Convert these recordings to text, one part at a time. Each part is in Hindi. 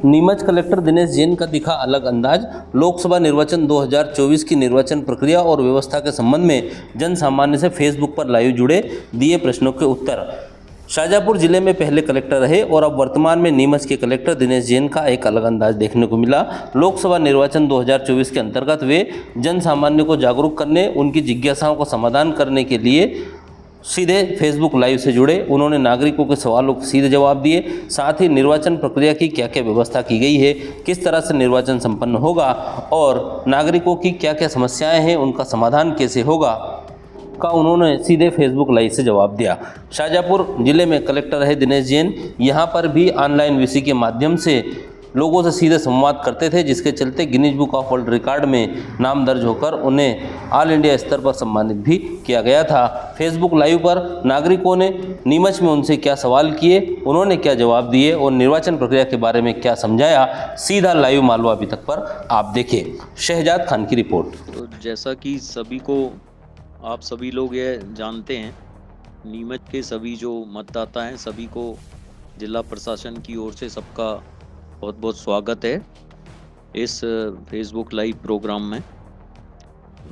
नीमच कलेक्टर दिनेश जैन का दिखा अलग अंदाज। लोकसभा निर्वाचन 2024 की निर्वाचन प्रक्रिया और व्यवस्था के संबंध में जन सामान्य से फेसबुक पर लाइव जुड़े, दिए प्रश्नों के उत्तर। शाजापुर जिले में पहले कलेक्टर रहे और अब वर्तमान में नीमच के कलेक्टर दिनेश जैन का एक अलग अंदाज देखने को मिला। लोकसभा निर्वाचन 2024 के अंतर्गत वे जन सामान्य को जागरूक करने, उनकी जिज्ञासाओं का समाधान करने के लिए सीधे फेसबुक लाइव से जुड़े। उन्होंने नागरिकों के सवालों को सीधे जवाब दिए। साथ ही निर्वाचन प्रक्रिया की क्या क्या व्यवस्था की गई है, किस तरह से निर्वाचन संपन्न होगा और नागरिकों की क्या क्या समस्याएं हैं, उनका समाधान कैसे होगा का उन्होंने सीधे फेसबुक लाइव से जवाब दिया। शाजापुर जिले में कलेक्टर रहे दिनेश जैन यहाँ पर भी ऑनलाइन वीसी के माध्यम से लोगों से सीधे संवाद करते थे, जिसके चलते Guinness book of world record में नाम दर्ज होकर उन्हें ऑल इंडिया स्तर पर सम्मानित भी किया गया था। फेसबुक लाइव पर नागरिकों ने नीमच में उनसे क्या सवाल किए, उन्होंने क्या जवाब दिए और निर्वाचन प्रक्रिया के बारे में क्या समझाया, सीधा लाइव मालवा अभी तक पर आप देखिए। शहजाद खान की रिपोर्ट। तो जैसा कि सभी को आप सभी लोग ये जानते हैं, नीमच के सभी जो मतदाता हैं सभी को जिला प्रशासन की ओर से सबका बहुत बहुत स्वागत है इस फेसबुक लाइव प्रोग्राम में।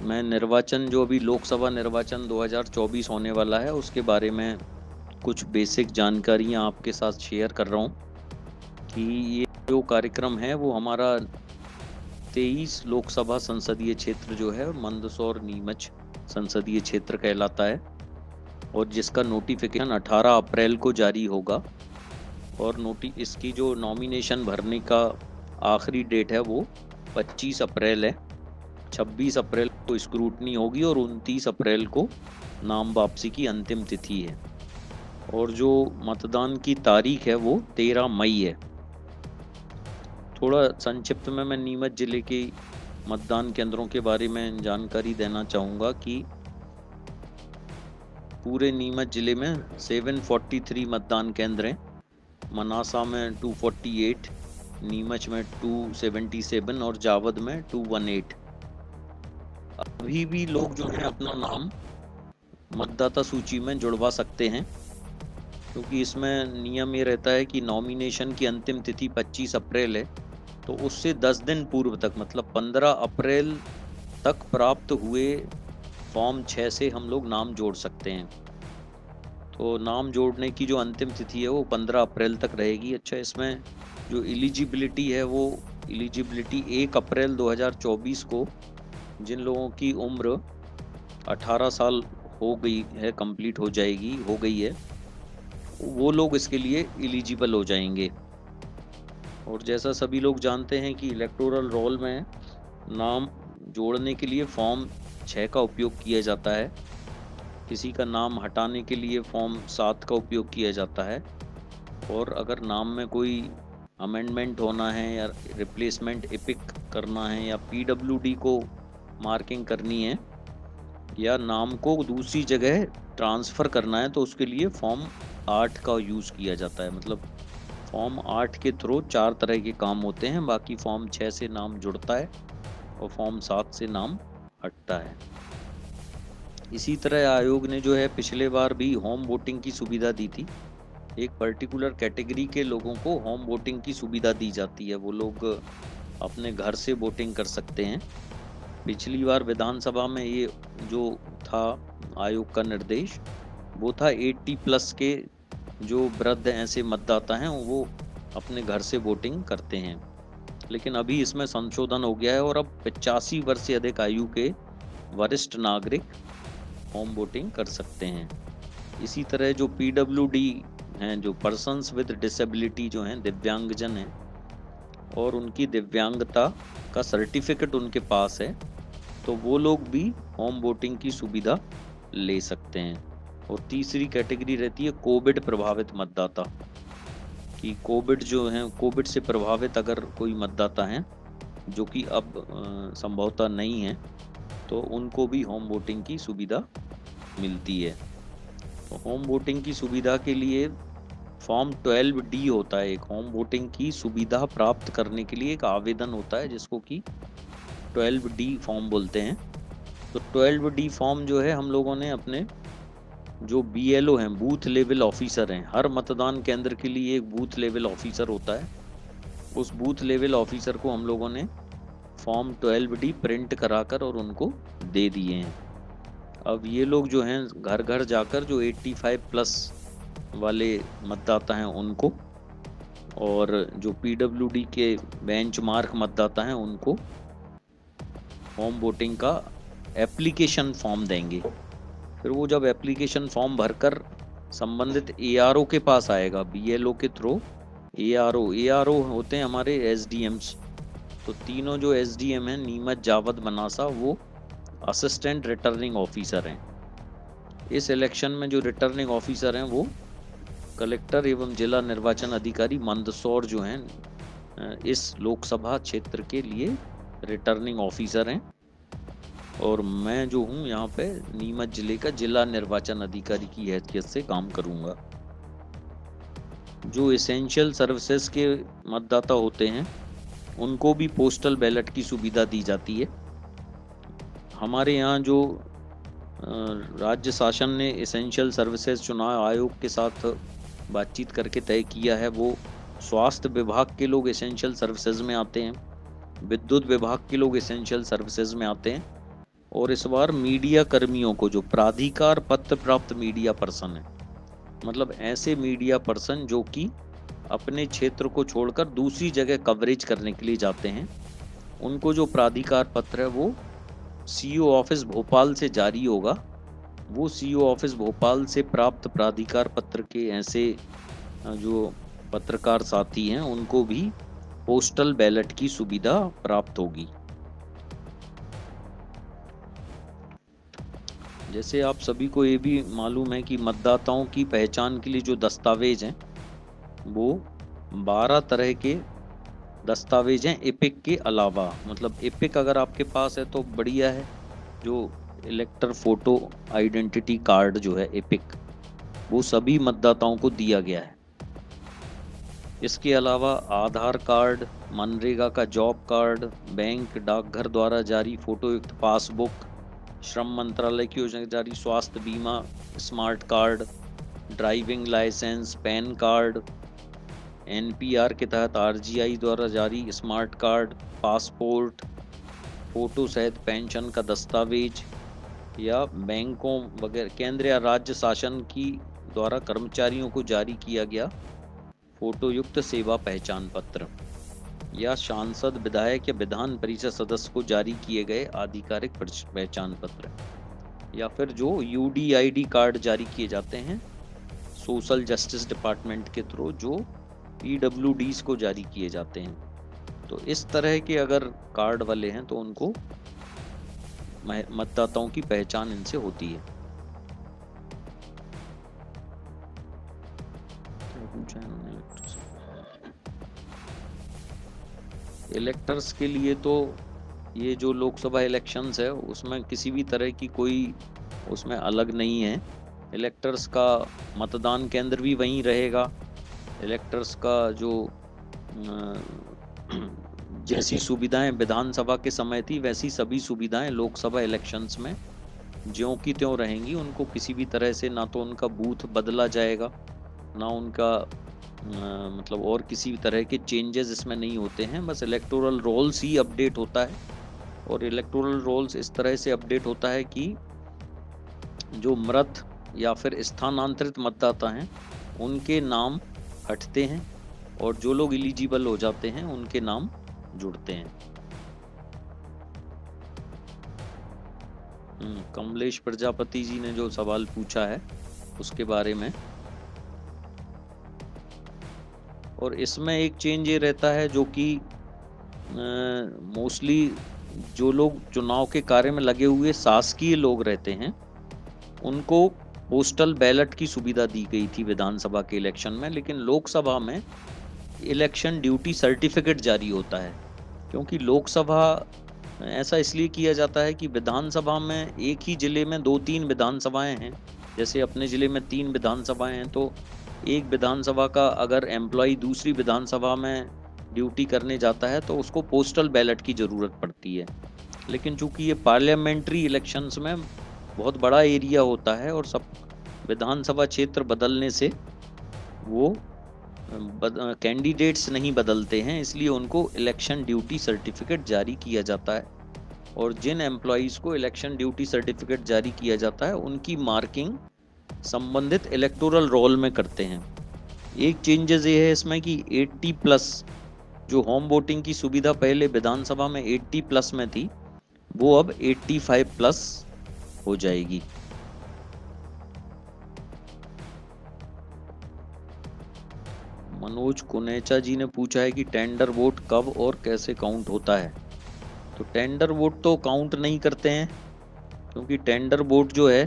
मैं निर्वाचन जो अभी लोकसभा निर्वाचन 2024 होने वाला है उसके बारे में कुछ बेसिक जानकारियां आपके साथ शेयर कर रहा हूं कि ये जो कार्यक्रम है वो हमारा 23 लोकसभा संसदीय क्षेत्र जो है मंदसौर नीमच संसदीय क्षेत्र कहलाता है और जिसका नोटिफिकेशन 18 अप्रैल को जारी होगा और इसकी जो नॉमिनेशन भरने का आखिरी डेट है वो 25 अप्रैल है। 26 अप्रैल को स्क्रूटनी होगी और 29 अप्रैल को नाम वापसी की अंतिम तिथि है और जो मतदान की तारीख है वो 13 मई है। थोड़ा संक्षिप्त में मैं नीमच जिले के मतदान केंद्रों के बारे में जानकारी देना चाहूँगा कि पूरे नीमच जिले में 743 मतदान केंद्र हैं। मनासा में 248, नीमच में 277 और जावद में 218। अभी भी लोग जो है अपना नाम मतदाता सूची में जुड़वा सकते हैं क्योंकि इसमें नियम ये रहता है कि नॉमिनेशन की अंतिम तिथि 25 अप्रैल है, तो उससे 10 दिन पूर्व तक मतलब 15 अप्रैल तक प्राप्त हुए फॉर्म 6 से हम लोग नाम जोड़ सकते हैं। तो नाम जोड़ने की जो अंतिम तिथि है वो 15 अप्रैल तक रहेगी। अच्छा, इसमें जो एलिजिबिलिटी है वो एलिजिबिलिटी 1 अप्रैल 2024 को जिन लोगों की उम्र 18 साल हो गई है, कंप्लीट हो गई है, वो लोग इसके लिए एलिजिबल हो जाएंगे। और जैसा सभी लोग जानते हैं कि इलेक्टोरल रोल में नाम जोड़ने के लिए फॉर्म 6 का उपयोग किया जाता है, किसी का नाम हटाने के लिए फॉर्म 7 का उपयोग किया जाता है और अगर नाम में कोई अमेंडमेंट होना है या रिप्लेसमेंट एपिक करना है या पीडब्ल्यूडी को मार्किंग करनी है या नाम को दूसरी जगह ट्रांसफ़र करना है तो उसके लिए फॉर्म 8 का यूज़ किया जाता है। मतलब फॉर्म 8 के थ्रू 4 तरह के काम होते हैं, बाकी फॉर्म 6 से नाम जुड़ता है और फॉर्म 7 से नाम हटता है। इसी तरह आयोग ने जो है पिछले बार भी होम वोटिंग की सुविधा दी थी। एक पर्टिकुलर कैटेगरी के लोगों को होम वोटिंग की सुविधा दी जाती है, वो लोग अपने घर से वोटिंग कर सकते हैं। पिछली बार विधानसभा में ये जो था आयोग का निर्देश वो था 80+ के जो वृद्ध ऐसे मतदाता हैं वो अपने घर से वोटिंग करते हैं, लेकिन अभी इसमें संशोधन हो गया है और अब 85 वर्ष से अधिक आयु के वरिष्ठ नागरिक होम वोटिंग कर सकते हैं। इसी तरह जो पीडब्ल्यूडी हैं, जो पर्सन्स विद डिसेबिलिटी जो हैं, दिव्यांगजन हैं और उनकी दिव्यांगता का सर्टिफिकेट उनके पास है, तो वो लोग भी होम वोटिंग की सुविधा ले सकते हैं। और तीसरी कैटेगरी रहती है कोविड प्रभावित मतदाता, कि कोविड जो है कोविड से प्रभावित अगर कोई मतदाता हैं जो कि अब संभवतः नहीं है, तो उनको भी होम वोटिंग की सुविधा मिलती है। तो होम वोटिंग की सुविधा के लिए फॉर्म 12D होता है। एक होम वोटिंग की सुविधा प्राप्त करने के लिए एक आवेदन होता है जिसको कि 12D फॉर्म बोलते हैं। तो 12D फॉर्म जो है हम लोगों ने अपने जो BLO हैं, बूथ लेवल ऑफिसर हैं, हर मतदान केंद्र के लिए एक बूथ लेवल ऑफिसर होता है, उस बूथ लेवल ऑफिसर को हम लोगों ने फॉर्म 12D प्रिंट कराकर और उनको दे दिए हैं। अब ये लोग जो हैं घर घर जाकर जो 85 प्लस वाले मतदाता हैं उनको, और जो PWD के बेंचमार्क मतदाता हैं उनको होम वोटिंग का एप्लीकेशन फॉर्म देंगे। फिर वो जब एप्लीकेशन फॉर्म भरकर संबंधित ARO के पास आएगा, BLO के थ्रू ARO होते हैं हमारे SDMs। तो तीनों जो SDM हैं नीमच, जावद, मनासा, वो असिस्टेंट रिटर्निंग ऑफिसर हैं। इस इलेक्शन में जो रिटर्निंग ऑफिसर हैं वो कलेक्टर एवं जिला निर्वाचन अधिकारी मंदसौर जो हैं इस लोकसभा क्षेत्र के लिए रिटर्निंग ऑफिसर हैं, और मैं जो हूँ यहाँ पे नीमच जिले का जिला निर्वाचन अधिकारी की हैसियत से काम करूँगा। जो एसेंशियल सर्विसेज के मतदाता होते हैं उनको भी पोस्टल बैलेट की सुविधा दी जाती है। हमारे यहाँ जो राज्य शासन ने एसेंशियल सर्विसेज चुनाव आयोग के साथ बातचीत करके तय किया है, वो स्वास्थ्य विभाग के लोग एसेंशियल सर्विसेज में आते हैं, विद्युत विभाग के लोग एसेंशियल सर्विसेज में आते हैं, और इस बार मीडिया कर्मियों को जो प्राधिकार पत्र प्राप्त मीडिया पर्सन है, मतलब ऐसे मीडिया पर्सन जो कि अपने क्षेत्र को छोड़कर दूसरी जगह कवरेज करने के लिए जाते हैं, उनको जो प्राधिकार पत्र है वो CO ऑफिस भोपाल से जारी होगा। वो CO ऑफिस भोपाल से प्राप्त प्राधिकार पत्र के ऐसे जो पत्रकार साथी हैं उनको भी पोस्टल बैलेट की सुविधा प्राप्त होगी। जैसे आप सभी को ये भी मालूम है कि मतदाताओं की पहचान के लिए जो दस्तावेज हैं वो 12 तरह के दस्तावेज हैं एपिक के अलावा। मतलब एपिक अगर आपके पास है तो बढ़िया है, जो इलेक्टर फोटो आइडेंटिटी कार्ड जो है एपिक, वो सभी मतदाताओं को दिया गया है। इसके अलावा आधार कार्ड, मनरेगा का जॉब कार्ड, बैंक डाकघर द्वारा जारी फोटोयुक्त पासबुक, श्रम मंत्रालय की योजना जारी स्वास्थ्य बीमा smart card, driving licence, PAN card, NPR के तहत RGI द्वारा जारी स्मार्ट कार्ड, पासपोर्ट, फोटो सहित पेंशन का दस्तावेज, या बैंकों वगैरह केंद्र या राज्य शासन की द्वारा कर्मचारियों को जारी किया गया फोटोयुक्त सेवा पहचान पत्र, या सांसद, विधायक या विधान परिषद सदस्य को जारी किए गए आधिकारिक पहचान पत्र, या फिर जो UDID कार्ड जारी किए जाते हैं सोशल जस्टिस डिपार्टमेंट के थ्रू, जो PWDs को जारी किए जाते हैं। तो इस तरह के अगर कार्ड वाले हैं तो उनको मतदाताओं की पहचान इनसे होती है। इलेक्टर्स के लिए तो ये जो लोकसभा इलेक्शंस है उसमें किसी भी तरह की कोई उसमें अलग नहीं है। इलेक्टर्स का मतदान केंद्र भी वहीं रहेगा। इलेक्टर्स का जो जैसी सुविधाएं विधानसभा के समय थी वैसी सभी सुविधाएं लोकसभा इलेक्शंस में ज्यों की त्यों रहेंगी। उनको किसी भी तरह से ना तो उनका बूथ बदला जाएगा, ना उनका मतलब और किसी भी तरह के चेंजेस इसमें नहीं होते हैं। बस इलेक्टोरल रोल्स ही अपडेट होता है, और इलेक्टोरल रोल्स इस तरह से अपडेट होता है कि जो मृत या फिर स्थानांतरित मतदाता हैं उनके नाम हटते हैं, और जो लोग एलिजिबल हो जाते हैं उनके नाम जुड़ते हैं। कमलेश प्रजापति जी ने जो सवाल पूछा है उसके बारे में, और इसमें एक चेंज ये रहता है जो कि मोस्टली जो लोग चुनाव के कार्य में लगे हुए शासकीय लोग रहते हैं उनको पोस्टल बैलेट की सुविधा दी गई थी विधानसभा के इलेक्शन में, लेकिन लोकसभा में इलेक्शन ड्यूटी सर्टिफिकेट जारी होता है। क्योंकि लोकसभा ऐसा इसलिए किया जाता है कि विधानसभा में एक ही जिले में 2-3 विधानसभाएं हैं। जैसे अपने जिले में 3 विधानसभाएं हैं, तो एक विधानसभा का अगर एम्प्लॉय दूसरी विधानसभा में ड्यूटी करने जाता है तो उसको पोस्टल बैलेट की ज़रूरत पड़ती है। लेकिन चूंकि ये पार्लियामेंट्री इलेक्शंस में बहुत बड़ा एरिया होता है और सब विधानसभा क्षेत्र बदलने से वो कैंडिडेट्स नहीं बदलते हैं, इसलिए उनको इलेक्शन ड्यूटी सर्टिफिकेट जारी किया जाता है। और जिन एम्प्लॉयज़ को इलेक्शन ड्यूटी सर्टिफिकेट जारी किया जाता है उनकी मार्किंग संबंधित इलेक्टोरल रोल में करते हैं। एक चेंजेस ये है इसमें कि 80 प्लस जो होम वोटिंग की सुविधा पहले विधानसभा में 80 प्लस में थी, वो अब 85 प्लस हो जाएगी। मनोज कुनेचा जी ने पूछा है कि टेंडर वोट कब और कैसे काउंट होता है। तो टेंडर वोट तो काउंट नहीं करते हैं, क्योंकि टेंडर वोट जो है,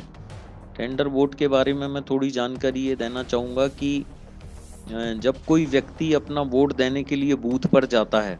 टेंडर वोट के बारे में मैं थोड़ी जानकारी ये देना चाहूँगा कि जब कोई व्यक्ति अपना वोट देने के लिए बूथ पर जाता है